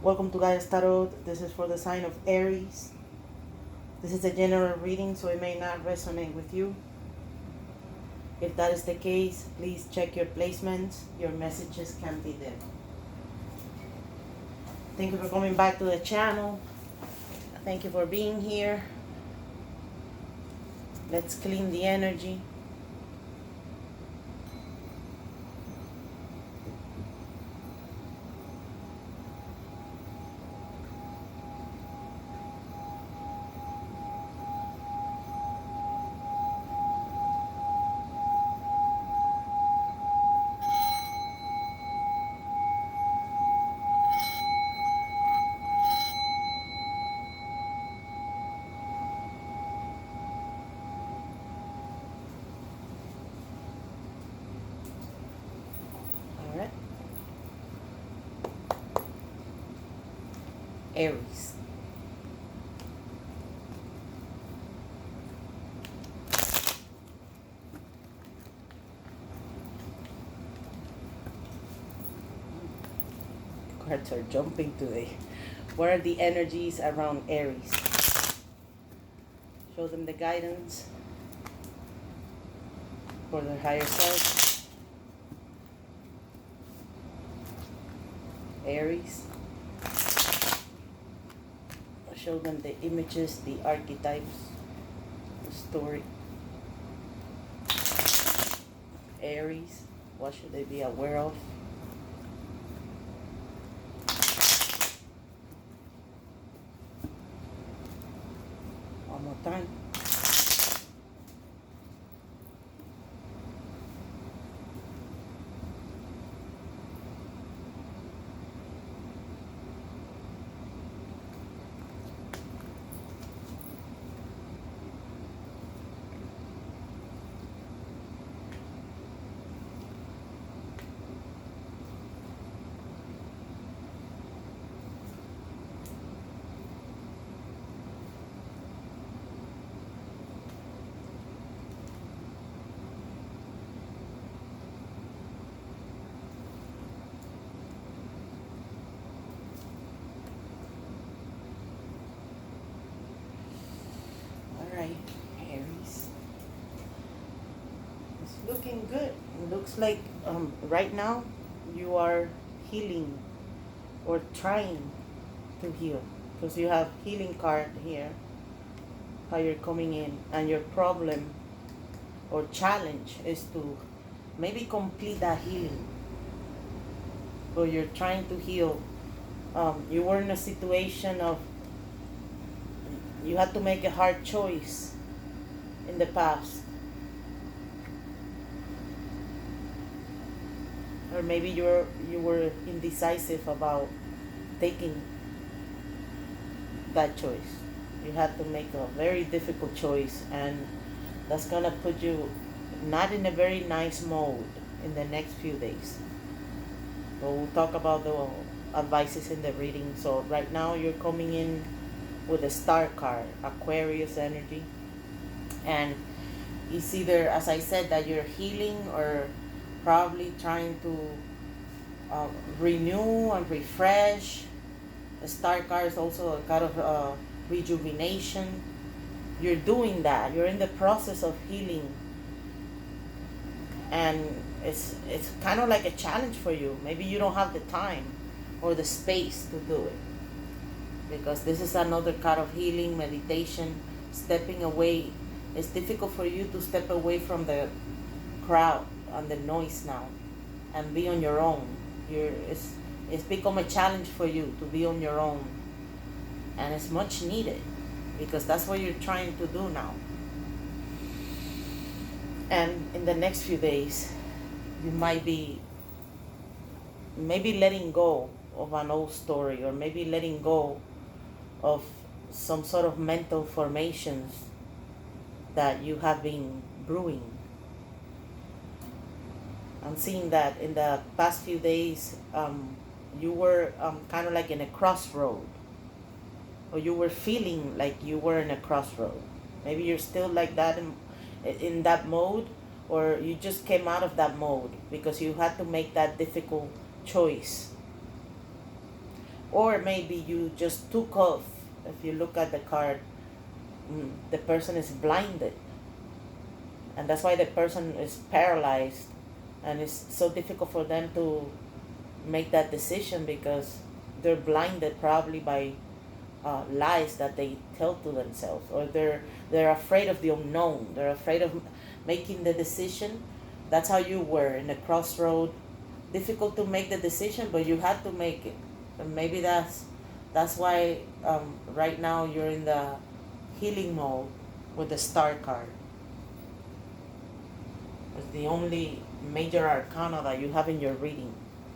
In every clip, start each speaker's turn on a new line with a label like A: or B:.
A: Welcome to Gaia's Tarot. This is for the sign of Aries. This is a general reading, so it may not resonate with you. If that is the case, please check your placements. Your messages can be there. Thank you for coming back to the channel. Thank you for being here. Let's clean the energy. All right. Aries. Cards are jumping today. What are the energies around Aries? Show them the guidance for their higher self. Aries. Show them the images, the archetypes, the story. Aries. What should they be aware of? One more time. Alright, Aries. It's looking good. It looks like right now you are healing or trying to heal. Because you have healing card here. How you're coming in. And your problem or challenge is to maybe complete that healing. Or you're trying to heal. You were in a situation of you had to make a hard choice in the past. Or maybe you were indecisive about taking that choice. You had to make a very difficult choice, and that's gonna put you not in a very nice mode in the next few days. But we'll talk about the advices in the reading. So right now you're coming in with a star card, Aquarius energy, and it's either, as I said, that you're healing or probably trying to renew and refresh. The star card is also a kind of rejuvenation. You're doing that. You're in the process of healing, and it's kind of like a challenge for you. Maybe you don't have the time or the space to do it. Because this is another kind of healing, meditation, stepping away. It's difficult for you to step away from the crowd and the noise now and be on your own. It's become a challenge for you to be on your own. And it's much needed because that's what you're trying to do now. And in the next few days, you might be maybe letting go of an old story, or maybe letting go of some sort of mental formations that you have been brewing. I'm seeing that in the past few days, you were kind of like in a crossroad, or you were feeling like you were in a crossroad. Maybe you're still like that in that mode, or you just came out of that mode because you had to make that difficult choice. or maybe you just took off. If you look at the card, the person is blinded, and that's why the person is paralyzed, and it's so difficult for them to make that decision because they're blinded probably by lies that they tell to themselves, or they're afraid of the unknown. They're afraid of making the decision. That's how you were in the crossroad. Difficult to make the decision, but you had to make it. And maybe that's why right now you're in the healing mode with the star card. It's the only major arcana that you have in your reading.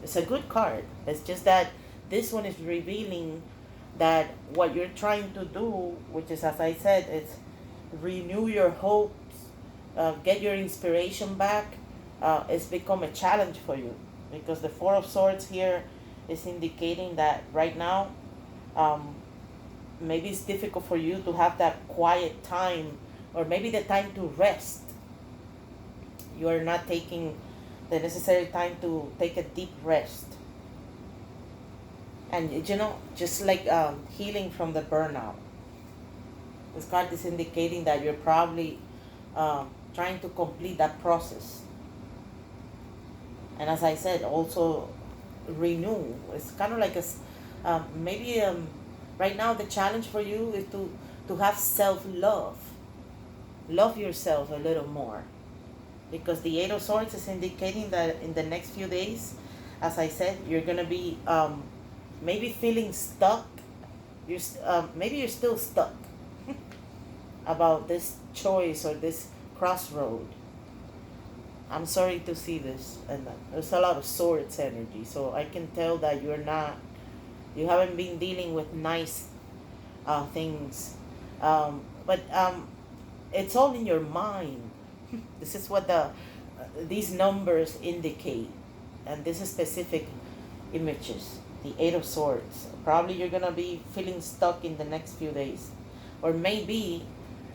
A: It's a good card. It's just that this one is revealing that what you're trying to do, which is, as I said, is renew your hopes, get your inspiration back, it's become a challenge for you, because the Four of Swords here is indicating that right now maybe it's difficult for you to have that quiet time, or maybe the time to rest. You are not taking the necessary time to take a deep rest. And just like healing from the burnout. This card is indicating that you're probably trying to complete that process. And as I said, also renew. It's kind of like maybe right now the challenge for you is to have self-love. Love yourself a little more. Because the Eight of Swords is indicating that in the next few days, as I said, you're going to be maybe feeling stuck. Maybe you're still stuck about this choice or this crossroad. I'm sorry to see this, and there's a lot of swords energy, so I can tell that you haven't been dealing with nice things, but it's all in your mind. This is what these numbers indicate, and this is specific images. The Eight of Swords. Probably you're gonna be feeling stuck in the next few days, or maybe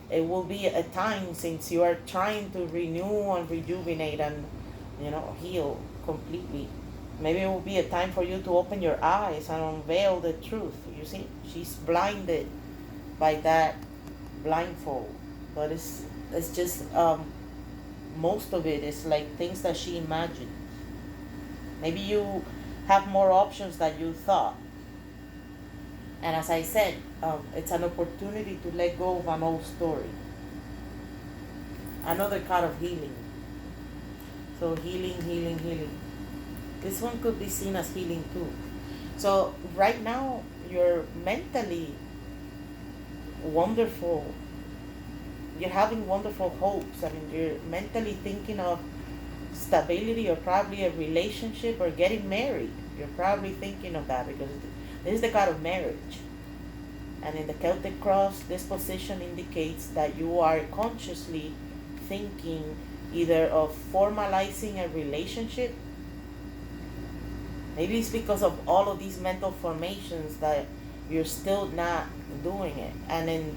A: it will be a time, since you are trying to renew and rejuvenate and heal completely. Maybe it will be a time for you to open your eyes and unveil the truth. You see, she's blinded by that blindfold, but it's just most of it is like things that she imagined. Maybe you have more options than you thought. And as I said, it's an opportunity to let go of an old story. Another card of healing. So healing, healing, healing. This one could be seen as healing too. So right now, you're mentally wonderful. You're having wonderful hopes. I mean, you're mentally thinking of stability, or probably a relationship, or getting married. You're probably thinking of that, because this is the card of marriage. And in the Celtic cross, this position indicates that you are consciously thinking either of formalizing a relationship. Maybe it's because of all of these mental formations that you're still not doing it. And in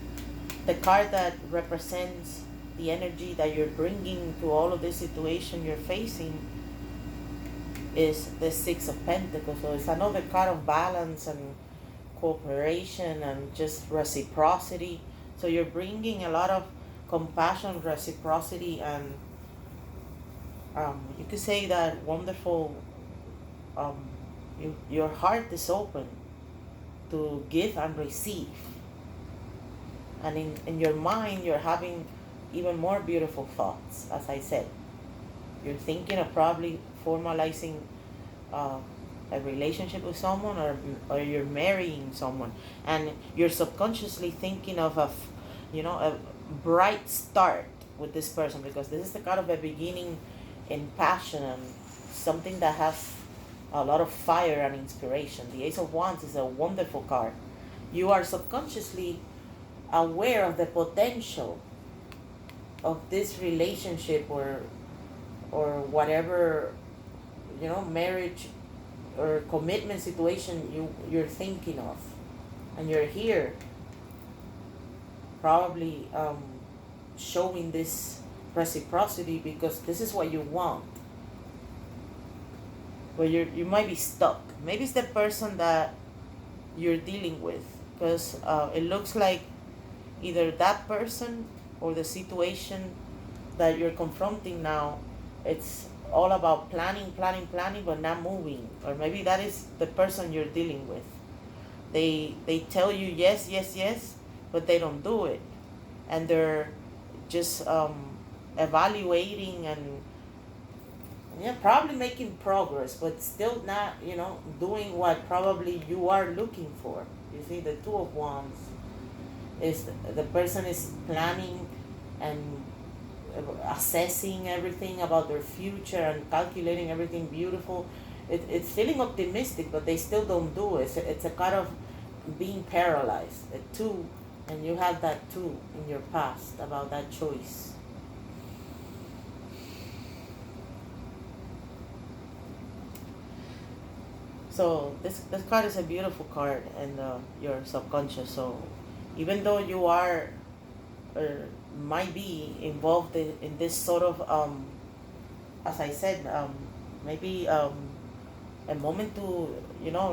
A: the card that represents the energy that you're bringing to all of this situation you're facing is the Six of Pentacles. So it's another card of balance and cooperation and just reciprocity. So you're bringing a lot of compassion, reciprocity, and you could say that wonderful, your heart is open to give and receive. And in your mind, you're having even more beautiful thoughts. As I said, you're thinking of probably formalizing a relationship with someone, or you're marrying someone, and you're subconsciously thinking of a bright start with this person, because this is the kind of a beginning in passion and something that has a lot of fire and inspiration. The Ace of Wands is a wonderful card. You are subconsciously aware of the potential of this relationship, or whatever marriage or commitment situation you're thinking of, and you're here probably showing this reciprocity, because this is what you want. But you might be stuck. Maybe it's the person that you're dealing with, because it looks like either that person or the situation that you're confronting now, it's all about planning, planning, planning, but not moving. Or maybe that is the person you're dealing with. They tell you yes, yes, yes, but they don't do it, and they're just evaluating and, yeah, probably making progress, but still not, doing what probably you are looking for. You see, the Two of Wands is the person is planning and assessing everything about their future and calculating everything beautiful. It's feeling optimistic, but they still don't do it. It's a kind of being paralyzed. A two, and you have that two in your past about that choice. So this card is a beautiful card, and your subconscious. So even though you are or might be involved in this sort of as I said, maybe a moment to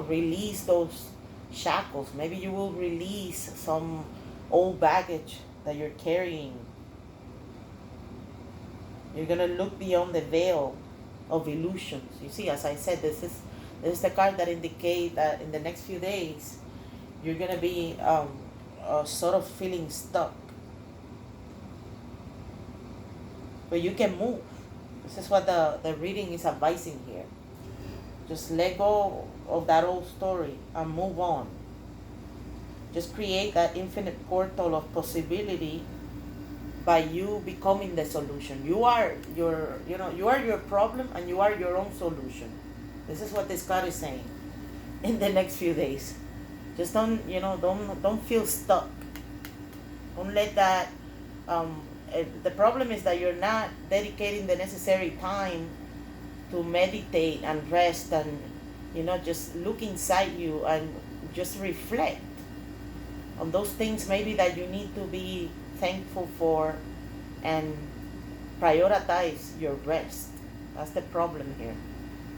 A: release those shackles. Maybe you will release some old baggage that you're carrying. You're gonna look beyond the veil of illusions. You see, as I said, this is the card that indicate that in the next few days you're gonna be sort of feeling stuck, but you can move. This is what the reading is advising here. Just let go of that old story and move on. Just create that infinite portal of possibility by you becoming the solution. You are your problem, and you are your own solution. This is what this card is saying in the next few days. Just don't feel stuck. Don't let that the problem is that you're not dedicating the necessary time to meditate and rest and just look inside you and just reflect on those things maybe that you need to be thankful for, and prioritize your rest. That's the problem here.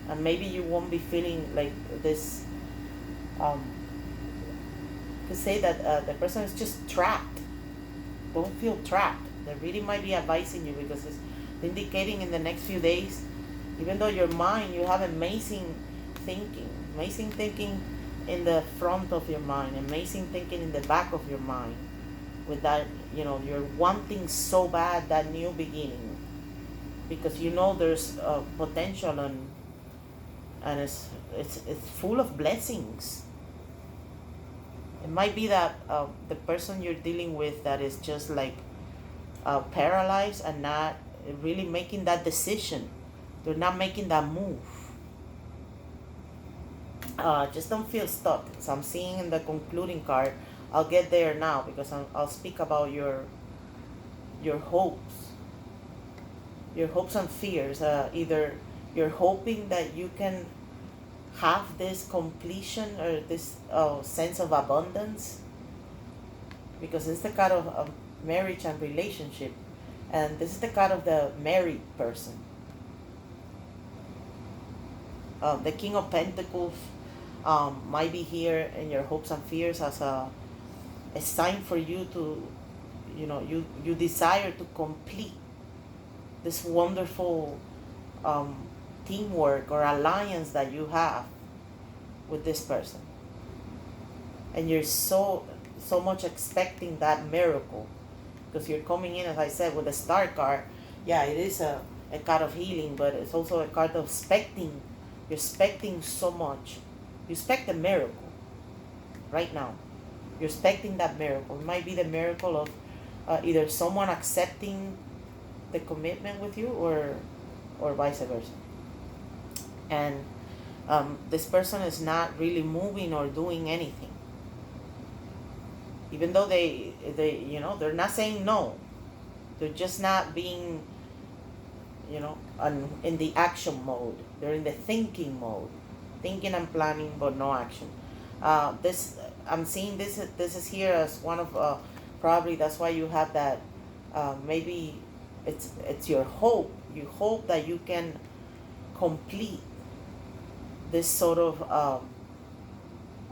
A: And maybe you won't be feeling like this to say that the person is just trapped. Don't feel trapped. They really might be advising you, because it's indicating in the next few days, even though your mind, you have amazing thinking in the front of your mind, amazing thinking in the back of your mind, with that, you're wanting so bad that new beginning, because there's potential, and it's full of blessings. It might be that the person you're dealing with that is just like paralyzed and not really making that decision. They're not making that move. Just don't feel stuck. So I'm seeing in the concluding card. I'll get there now, because I'll speak about your hopes, and fears. Either you're hoping that you can have this completion or this sense of abundance, because it's the card of marriage and relationship, and this is the card of the married person. The King of Pentacles might be here in your hopes and fears as a sign for you to, you desire to complete this wonderful teamwork or alliance that you have with this person, and you're so much expecting that miracle, because you're coming in, as I said, with the Star card. Yeah, it is a card of healing, but it's also a card of expecting. You're expecting so much. You expect a miracle right now. You're expecting that miracle. It might be the miracle of either someone accepting the commitment with you, or vice versa. And this person is not really moving or doing anything, even though they're not saying no. They're just not being in the action mode. They're in the thinking mode, thinking and planning, but no action. I'm seeing this is here as one of probably that's why you have that. Maybe it's your hope. You hope that you can complete this sort of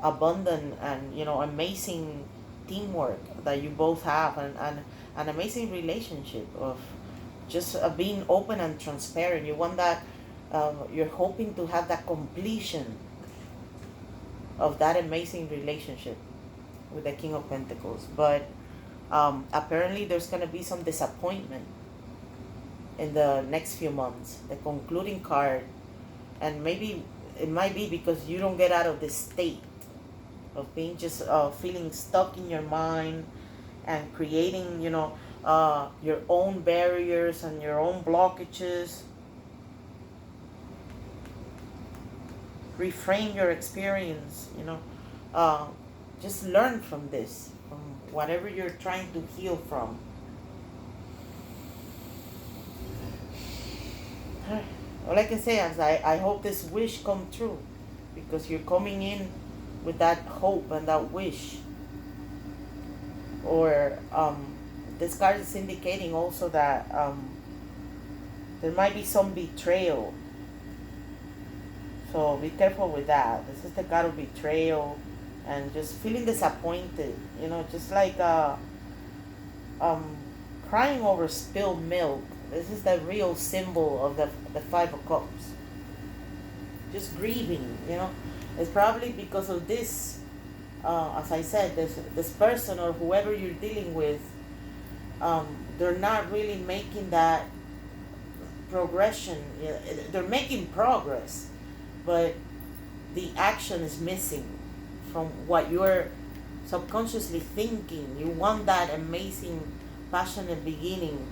A: abundant and, amazing teamwork that you both have, and an amazing relationship of just being open and transparent. You want that, you're hoping to have that completion of that amazing relationship with the King of Pentacles. But apparently there's going to be some disappointment in the next few months. The concluding card, and maybe it might be because you don't get out of this state of being just feeling stuck in your mind and creating, your own barriers and your own blockages. Reframe your experience, just learn from this, from whatever you're trying to heal from. All I can say is I hope this wish come true, because you're coming in with that hope and that wish. Or this card is indicating also that there might be some betrayal. So be careful with that. This is the card of betrayal and just feeling disappointed. Just like crying over spilled milk. This is the real symbol of the Five of Cups. Just grieving, It's probably because of this, as I said, this person or whoever you're dealing with, they're not really making that progression. They're making progress, but the action is missing from what you're subconsciously thinking. You want that amazing, passionate beginning,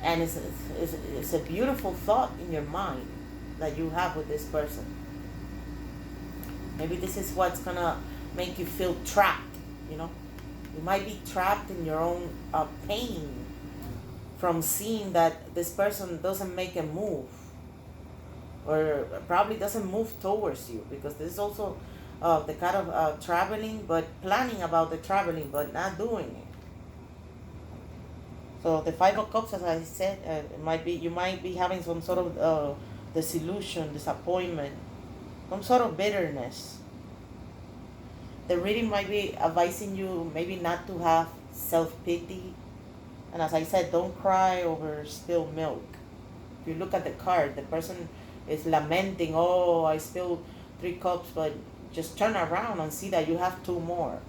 A: and it's a beautiful thought in your mind that you have with this person. Maybe this is what's gonna make you feel trapped. You might be trapped in your own pain from seeing that this person doesn't make a move, or probably doesn't move towards you, because this is also the kind of traveling, but planning about the traveling, but not doing it. So the Five of Cups, as I said, you might be having some sort of disillusion, disappointment, some sort of bitterness. The reading might be advising you maybe not to have self-pity. And as I said, don't cry over spilled milk. If you look at the card, the person is lamenting, oh, I spilled 3 cups, but just turn around and see that you have 2 more.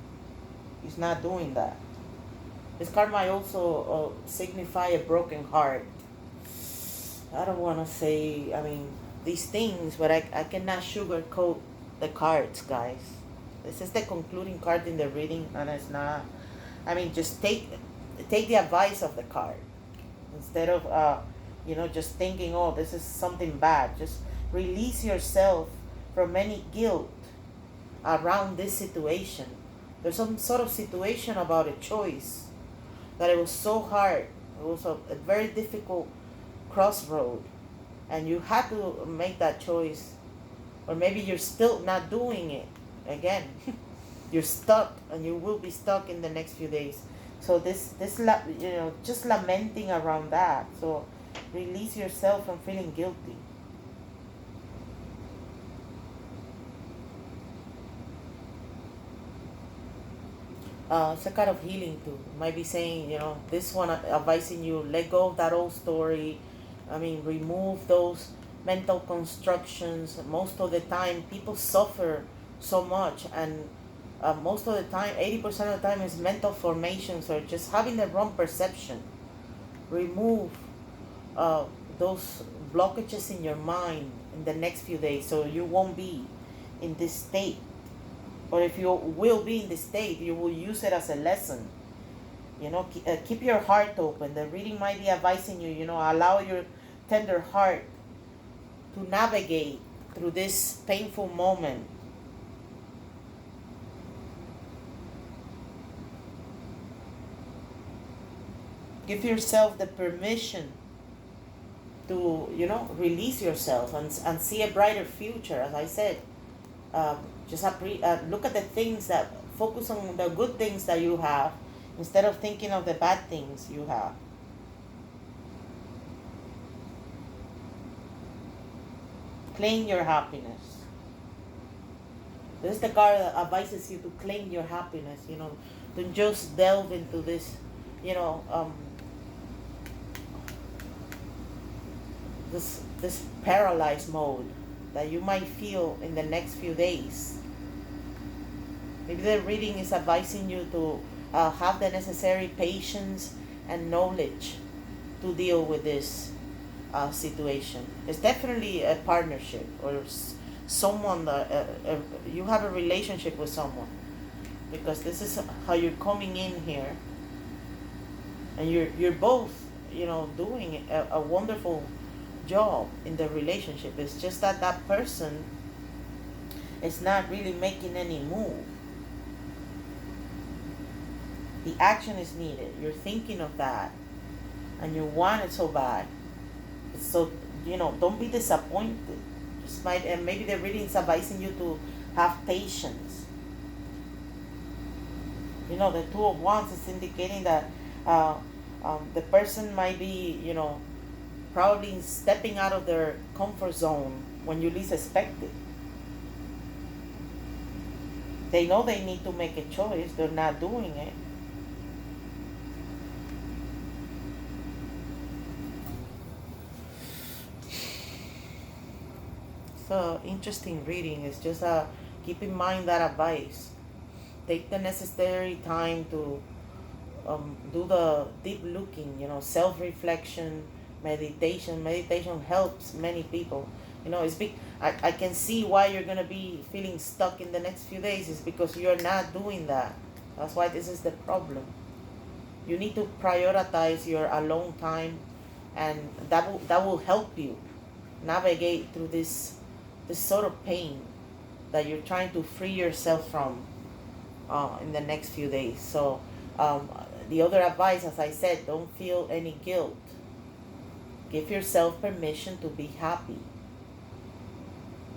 A: He's not doing that. This card might also signify a broken heart. I don't want to say, these things, but I cannot sugarcoat the cards, guys. This is the concluding card in the reading, and it's not, just take the advice of the card. Instead of, just thinking, oh, this is something bad. Just release yourself from any guilt around this situation. There's some sort of situation about a choice that it was so hard. It was a very difficult crossroad, and you had to make that choice. Or maybe you're still not doing it. Again, you're stuck, and you will be stuck in the next few days. So just lamenting around that. So release yourself from feeling guilty. It's a kind of healing too. Might be saying, this one advising you, let go of that old story. Remove those mental constructions. Most of the time, people suffer so much, and most of the time, 80% of the time, is mental formations or just having the wrong perception. Remove those blockages in your mind in the next few days, so you won't be in this state. Or if you will be in this state, you will use it as a lesson. Keep your heart open. The reading might be advising you, allow your tender heart to navigate through this painful moment. Give yourself the permission to, release yourself and see a brighter future. As I said, just look at the things focus on the good things that you have instead of thinking of the bad things you have. Claim your happiness. This is the card that advises you to claim your happiness, you know. Don't just delve into this, you know, this paralyzed mode that you might feel in the next few days. Maybe the reading is advising you to have the necessary patience and knowledge to deal with this situation. It's definitely a partnership, or someone that you have a relationship with someone, because this is how you're coming in here, and you're both, you know, doing a wonderful job in the relationship. It's just that that person is not really making any move. The action is needed. You're thinking of that, and you want it so bad. So, you know, don't be disappointed. Just might, and maybe the reading is advising you to have patience. You know, the Two of Wands is indicating that the person might be, you know, probably stepping out of their comfort zone when you least expect it. They know they need to make a choice. They're not doing it. So interesting reading. It's just keep in mind that advice. Take the necessary time to do the deep looking, you know, self-reflection, meditation. Meditation helps many people. You know, it's big. I can see why you're gonna be feeling stuck in the next few days. Is because you're not doing that. That's why this is the problem. You need to prioritize your alone time, and that will help you navigate through this sort of pain that you're trying to free yourself from in the next few days. So the other advice, as I said, don't feel any guilt. Give yourself permission to be happy.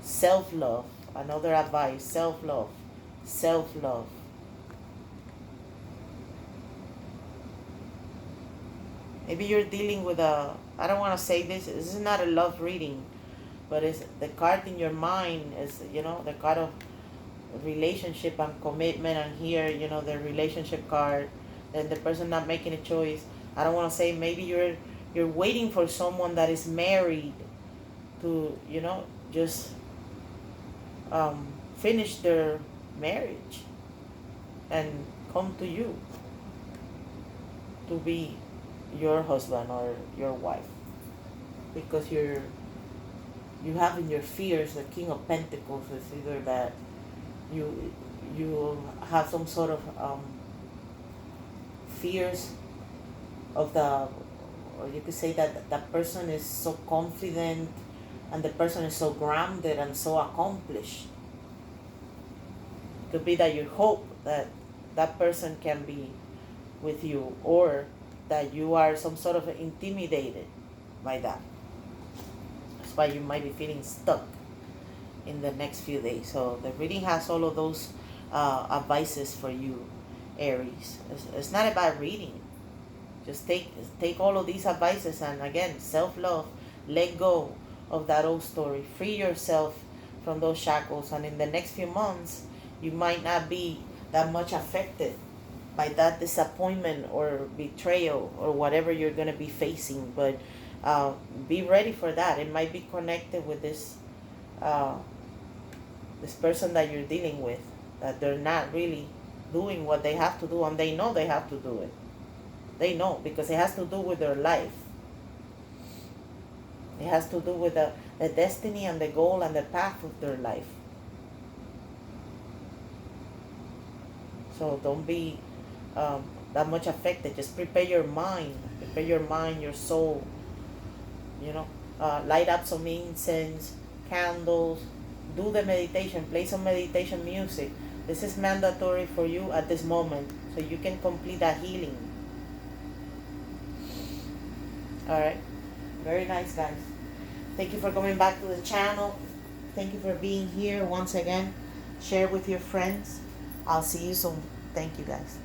A: Self-love, another advice, self-love, self-love. Maybe you're dealing with I don't want to say this is not a love reading, but it's the card in your mind is, you know, the card of relationship and commitment, and here, you know, the relationship card, and the person not making a choice. I don't want to say, maybe you're waiting for someone that is married to, you know, just finish their marriage and come to you to be your husband or your wife, because you have in your fears the King of Pentacles. It's either that you have some sort of fears of or you could say that that person is so confident, and the person is so grounded and so accomplished. It could be that you hope that that person can be with you, or that you are some sort of intimidated by that. That's why you might be feeling stuck in the next few days. So the reading has all of those advices for you, Aries. It's not a bad reading. Just take all of these advices, and again, self-love, let go of that old story, free yourself from those shackles, and in the next few months you might not be that much affected by that disappointment or betrayal or whatever you're going to be facing. But be ready for that. It might be connected with this this person that you're dealing with, that they're not really doing what they have to do, and they know they have to do it. They know, because it has to do with their life. It has to do with the destiny and the goal and the path of their life. So don't be that much affected. Just prepare your mind, your soul. You know, light up some incense, candles, do the meditation, play some meditation music. This is mandatory for you at this moment, so you can complete that healing. Alright, very nice, guys. Thank you for coming back to the channel. Thank you for being here once again. Share with your friends. I'll see you soon. Thank you, guys.